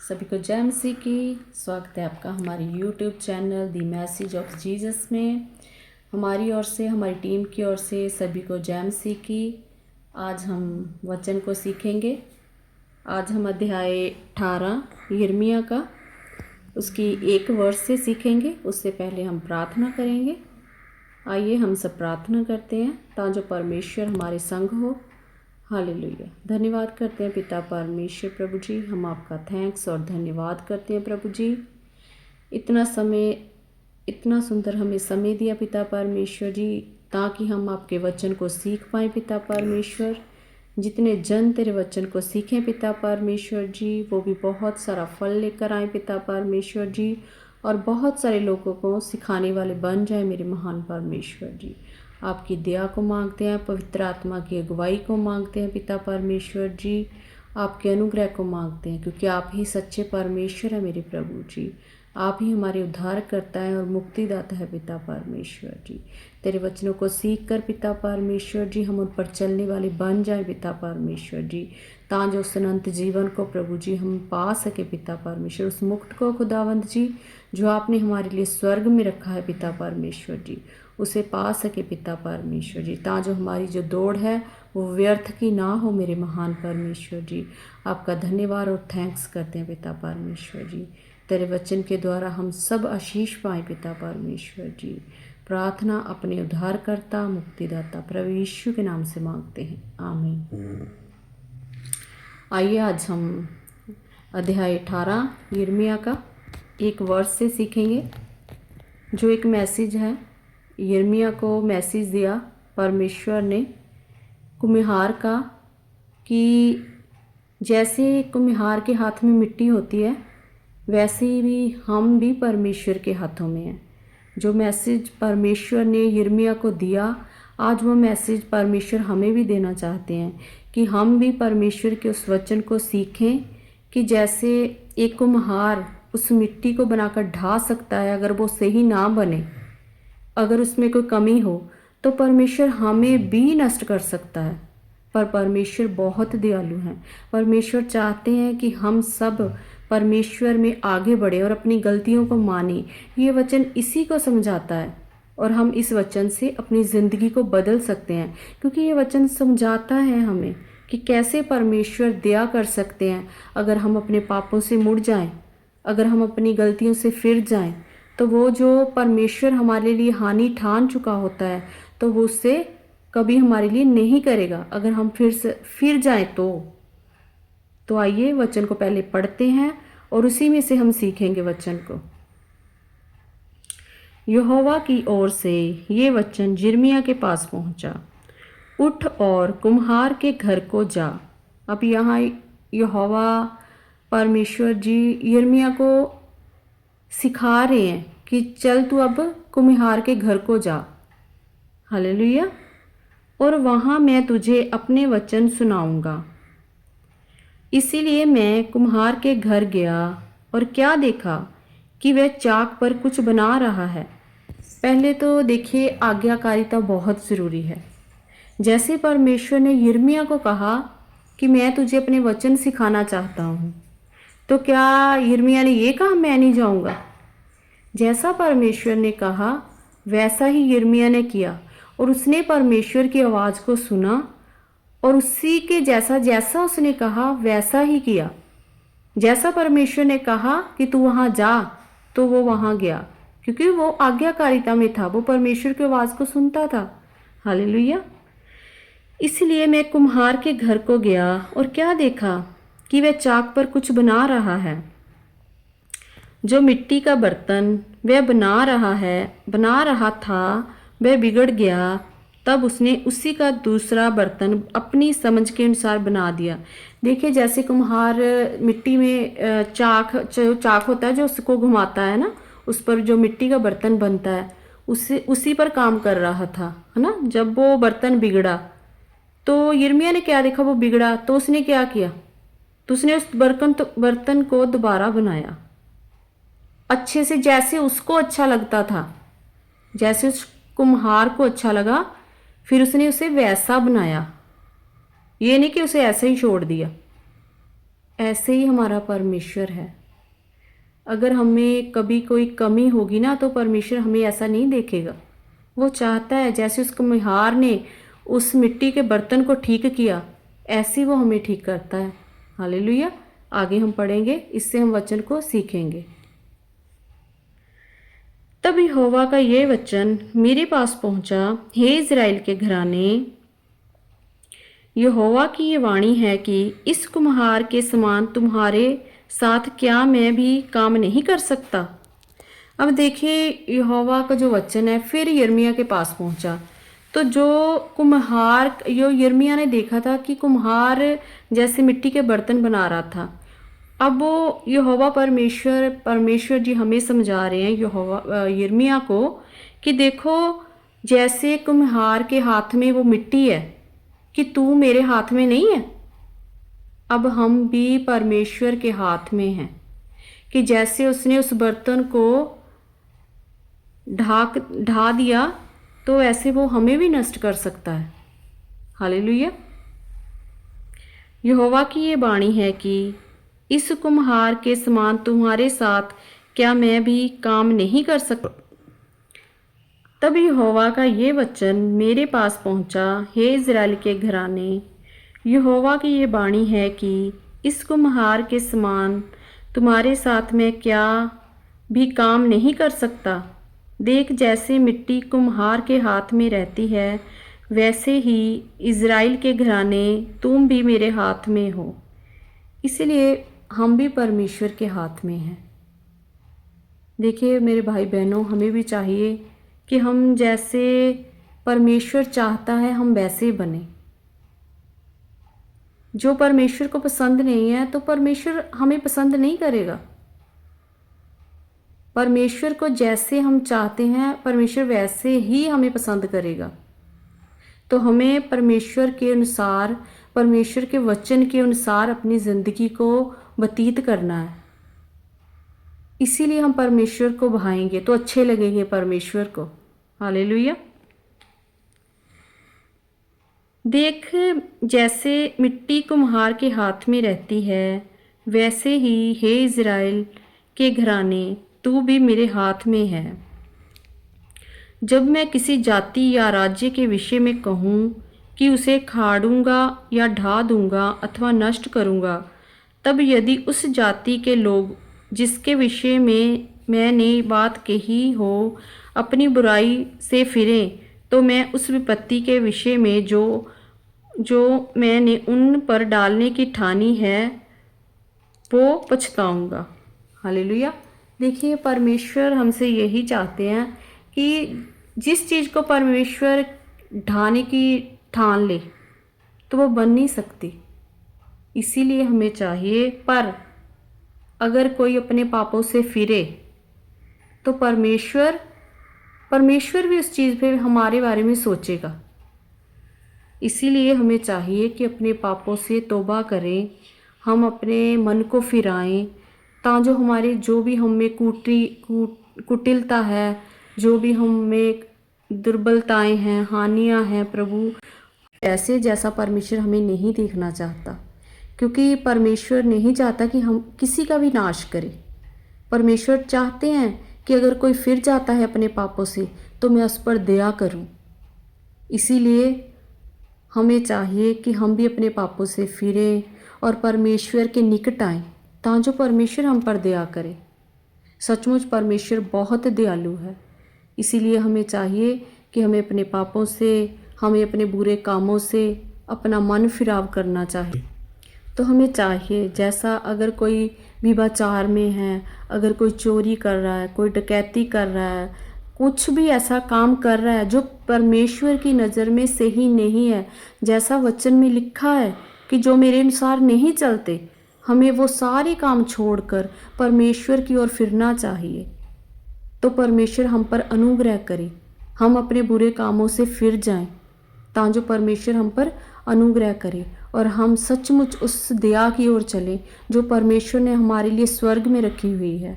सभी को जय मसीह की। स्वागत है आपका हमारे YouTube channel the message of Jesus में। हमारी ओर से, हमारी टीम की ओर से सभी को जय मसीह की। आज हम वचन को सीखेंगे। आज हम अध्याय 18 यिर्मयाह का उसकी एक वर्ष से सीखेंगे। उससे पहले हम प्रार्थना करेंगे। आइए हम सब प्रार्थना करते हैं ताकि परमेश्वर हमारे संग हो। हालेलुया। धन्यवाद करते हैं पिता परमेश्वर प्रभु जी, हम आपका थैंक्स और धन्यवाद करते हैं प्रभु जी। इतना समय, इतना सुंदर हमें समय दिया पिता परमेश्वर जी, ताकि हम आपके वचन को सीख पाएँ पिता परमेश्वर। जितने जन तेरे वचन को सीखें पिता परमेश्वर जी, वो भी बहुत सारा फल लेकर आए पिता परमेश्वर जी, और बहुत सारे लोगों को सिखाने वाले बन जाए मेरे महान परमेश्वर जी। आपकी दया को मांगते हैं, पवित्र आत्मा की अगुवाई को मांगते हैं पिता परमेश्वर जी, आपके अनुग्रह को मांगते हैं, क्योंकि आप ही सच्चे परमेश्वर हैं मेरे प्रभु जी। आप ही हमारे उद्धार करता है और मुक्तिदाता है पिता परमेश्वर जी। तेरे वचनों को सीख कर पिता परमेश्वर जी हम उन पर चलने वाले बन जाए पिता परमेश्वर जी, ताकि उस अनंत जीवन को प्रभु जी हम पा सके पिता परमेश्वर। उस मुक्त को खुदावंद जी जो आपने हमारे लिए स्वर्ग में रखा है पिता परमेश्वर जी, उसे पा सके पिता परमेश्वर जी, ताकि जो हमारी जो दौड़ है वो व्यर्थ की ना हो मेरे महान परमेश्वर जी। आपका धन्यवाद और थैंक्स करते हैं पिता परमेश्वर जी। तेरे वचन के द्वारा हम सब आशीष पाएँ पिता परमेश्वर जी। प्रार्थना अपने उद्धारकर्ता मुक्तिदाता प्रभु यीशु के नाम से मांगते हैं, आमीन। आइए आज हम अध्याय 18 यिर्मयाह का एक वर्ष से सीखेंगे, जो एक मैसेज है। यिर्मयाह को मैसेज दिया परमेश्वर ने कुम्हार का, कि जैसे कुम्हार के हाथ में मिट्टी होती है वैसे भी हम भी परमेश्वर के हाथों में हैं। जो मैसेज परमेश्वर ने यिर्मयाह को दिया, आज वो मैसेज परमेश्वर हमें भी देना चाहते हैं, कि हम भी परमेश्वर के उस वचन को सीखें, कि जैसे एक कुम्हार उस मिट्टी को बनाकर ढा सकता है, अगर वो सही ना बने, अगर उसमें कोई कमी हो, तो परमेश्वर हमें भी नष्ट कर सकता है। पर परमेश्वर बहुत दयालु हैं। परमेश्वर चाहते हैं कि हम सब परमेश्वर में आगे बढ़े और अपनी गलतियों को माने। ये वचन इसी को समझाता है, और हम इस वचन से अपनी ज़िंदगी को बदल सकते हैं, क्योंकि ये वचन समझाता है हमें कि कैसे परमेश्वर दया कर सकते हैं। अगर हम अपने पापों से मुड़ जाएं, अगर हम अपनी गलतियों से फिर जाएं, तो वो जो परमेश्वर हमारे लिए हानि ठान चुका होता है, तो वो उससे कभी हमारे लिए नहीं करेगा, अगर हम फिर जाएं तो आइए वचन को पहले पढ़ते हैं और उसी में से हम सीखेंगे वचन को। यहोवा की ओर से ये वचन यिर्मयाह के पास पहुंचा, उठ और कुम्हार के घर को जा। अब यहाँ यहोवा परमेश्वर जी यिर्मयाह को सिखा रहे हैं कि चल तू अब कुम्हार के घर को जा। हालेलुया। और वहाँ मैं तुझे अपने वचन सुनाऊंगा। इसीलिए मैं कुम्हार के घर गया और क्या देखा कि वह चाक पर कुछ बना रहा है। पहले तो देखिए, आज्ञाकारिता बहुत ज़रूरी है। जैसे परमेश्वर ने यिर्मयाह को कहा कि मैं तुझे अपने वचन सिखाना चाहता हूँ, तो क्या यिर्मयाह ने ये कहा मैं नहीं जाऊँगा? जैसा परमेश्वर ने कहा वैसा ही यिर्मयाह ने किया, और उसने परमेश्वर की आवाज़ को सुना और उसी के जैसा जैसा उसने कहा वैसा ही किया। जैसा परमेश्वर ने कहा कि तू वहाँ जा, तो वो वहाँ गया, क्योंकि वो आज्ञाकारिता में था, वो परमेश्वर की आवाज़ को सुनता था। हालेलुया। इसलिए मैं कुम्हार के घर को गया और क्या देखा कि वह चाक पर कुछ बना रहा है। जो मिट्टी का बर्तन वह बना रहा था वह बिगड़ गया। तब उसने उसी का दूसरा बर्तन अपनी समझ के अनुसार बना दिया। देखिए, जैसे कुम्हार मिट्टी में चाक होता है जो उसको घुमाता है ना, उस पर जो मिट्टी का बर्तन बनता है, उसी पर काम कर रहा था, है ना। जब वो बर्तन बिगड़ा तो यिर्मयाह ने क्या देखा, वो बिगड़ा, तो उसने क्या किया, तो उसने उस बर्तन को दोबारा बनाया अच्छे से, जैसे उसको अच्छा लगता था, जैसे उस कुम्हार को अच्छा लगा, फिर उसने उसे वैसा बनाया। ये नहीं कि उसे ऐसे ही छोड़ दिया। ऐसे ही हमारा परमेश्वर है। अगर हमें कभी कोई कमी होगी ना तो परमेश्वर हमें ऐसा नहीं देखेगा। वो चाहता है जैसे उस कुम्हार ने उस मिट्टी के बर्तन को ठीक किया, ऐसे ही वो हमें ठीक करता है। हालेलुया। आगे हम पढ़ेंगे, इससे हम वचन को सीखेंगे। तब यहोवा का ये वचन मेरे पास पहुंचा, हे इज़राइल के घराने, यहोवा की ये वाणी है कि इस कुम्हार के समान तुम्हारे साथ क्या मैं भी काम नहीं कर सकता। अब देखिए यहोवा का जो वचन है फिर यिर्मयाह के पास पहुंचा। तो जो कुम्हार, यो यिर्मयाह ने देखा था कि कुम्हार जैसे मिट्टी के बर्तन बना रहा था। अब वो यहोवा परमेश्वर जी हमें समझा रहे हैं यहोवा यिर्मयाह को कि देखो जैसे कुम्हार के हाथ में वो मिट्टी है कि तू मेरे हाथ में नहीं है, अब हम भी परमेश्वर के हाथ में हैं कि जैसे उसने उस बर्तन को ढा दिया तो ऐसे वो हमें भी नष्ट कर सकता है। हालेलुया। यहोवा की ये वाणी है कि इस कुम्हार के समान तुम्हारे साथ क्या मैं भी काम नहीं कर सकता। तब यहोवा का ये वचन मेरे पास पहुंचा, हे इज़राइल के घराने, यहोवा की ये वाणी है कि इस कुम्हार के समान तुम्हारे साथ मैं क्या भी काम नहीं कर सकता। देख जैसे मिट्टी कुम्हार के हाथ में रहती है, वैसे ही इज़राइल के घराने तुम भी मेरे हाथ में हो। इसलिए हम भी परमेश्वर के हाथ में हैं। देखिए मेरे भाई बहनों, हमें भी चाहिए कि हम जैसे परमेश्वर चाहता है हम वैसे बने। जो परमेश्वर को पसंद नहीं है तो परमेश्वर हमें पसंद नहीं करेगा। परमेश्वर को जैसे हम चाहते हैं परमेश्वर वैसे ही हमें पसंद करेगा। तो हमें परमेश्वर के अनुसार, परमेश्वर के वचन के अनुसार अपनी ज़िंदगी को व्यतीत करना है। इसीलिए हम परमेश्वर को भाएंगे तो अच्छे लगेंगे परमेश्वर को। हालेलुया। देख जैसे मिट्टी कुम्हार के हाथ में रहती है, वैसे ही हे इज़राइल के घराने तू भी मेरे हाथ में है। जब मैं किसी जाति या राज्य के विषय में कहूँ कि उसे खाड़ूंगा या ढा दूंगा अथवा नष्ट करूंगा, तब यदि उस जाति के लोग जिसके विषय में मैंने बात कही हो अपनी बुराई से फिरें, तो मैं उस विपत्ति के विषय में जो मैंने उन पर डालने की ठानी है वो पछताऊंगा। हालेलुया। देखिए परमेश्वर हमसे यही चाहते हैं कि जिस चीज़ को परमेश्वर ढाने की ठान ले तो वो बन नहीं सकती। इसीलिए हमें चाहिए, पर अगर कोई अपने पापों से फिरे तो परमेश्वर भी उस चीज़ पे हमारे बारे में सोचेगा। इसीलिए हमें चाहिए कि अपने पापों से तौबा करें, हम अपने मन को फिराएं, ताकि हमारे जो भी हमें कुटिलता है, जो भी हमें दुर्बलताएं हैं, हानियां हैं, प्रभु ऐसे जैसा परमेश्वर हमें नहीं देखना चाहता। क्योंकि परमेश्वर नहीं चाहता कि हम किसी का भी नाश करें। परमेश्वर चाहते हैं कि अगर कोई फिर जाता है अपने पापों से तो मैं उस पर दया करूं। इसीलिए हमें चाहिए कि हम भी अपने पापों से फिरें और परमेश्वर के निकट आएं, ताकि जो परमेश्वर हम पर दया करे। सचमुच परमेश्वर बहुत दयालु है। इसीलिए हमें चाहिए कि हमें अपने पापों से, हमें अपने बुरे कामों से अपना मन फिराव करना चाहिए। तो हमें चाहिए जैसा अगर कोई व्यभिचार में है, अगर कोई चोरी कर रहा है, कोई डकैती कर रहा है, कुछ भी ऐसा काम कर रहा है जो परमेश्वर की नज़र में सही नहीं है, जैसा वचन में लिखा है कि जो मेरे अनुसार नहीं चलते, हमें वो सारे काम छोड़कर परमेश्वर की ओर फिरना चाहिए। तो परमेश्वर हम पर अनुग्रह करे, हम अपने बुरे कामों से फिर जाएं, ताकि जो परमेश्वर हम पर अनुग्रह करे और हम सचमुच उस दया की ओर चलें जो परमेश्वर ने हमारे लिए स्वर्ग में रखी हुई है।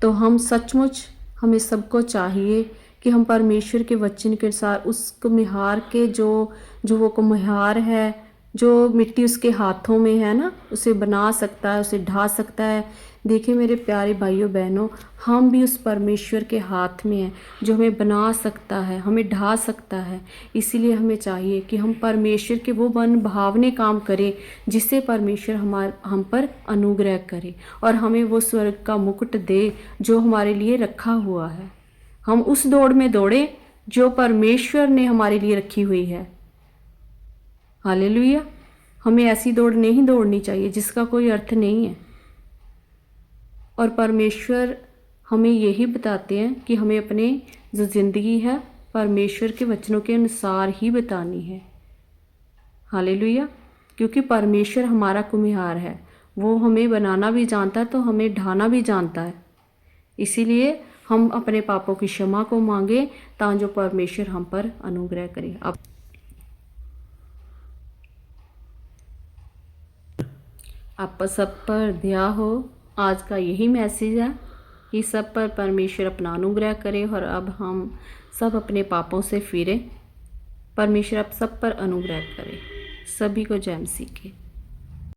तो हम सचमुच, हमें सबको चाहिए कि हम परमेश्वर के वचन के अनुसार उस कुम्हार के जो वो कुम्हार है जो मिट्टी उसके हाथों में है ना, उसे बना सकता है, उसे ढा सकता है। देखिए मेरे प्यारे भाइयों बहनों, हम भी उस परमेश्वर के हाथ में हैं जो हमें बना सकता है, हमें ढा सकता है। इसीलिए हमें चाहिए कि हम परमेश्वर के वो मन भावने काम करें जिससे परमेश्वर हम पर अनुग्रह करे और हमें वो स्वर्ग का मुकुट दे जो हमारे लिए रखा हुआ है। हम उस दौड़ में दौड़ें जो परमेश्वर ने हमारे लिए रखी हुई है। हालेलुया। हमें ऐसी दौड़ नहीं दौड़नी चाहिए जिसका कोई अर्थ नहीं है। और परमेश्वर हमें यही बताते हैं कि हमें अपने जो ज़िंदगी है परमेश्वर के वचनों के अनुसार ही बतानी है। हालेलुया। क्योंकि परमेश्वर हमारा कुम्हार है, वो हमें बनाना भी जानता है तो हमें ढाना भी जानता है। इसीलिए हम अपने पापों की क्षमा को मांगे ताकि जो परमेश्वर हम पर अनुग्रह करे। अब आप सब पर दया हो। आज का यही मैसेज है कि सब पर परमेश्वर अपना अनुग्रह करे और अब हम सब अपने पापों से फिरें। परमेश्वर आप सब पर अनुग्रह करे। सभी को जय मसीह की।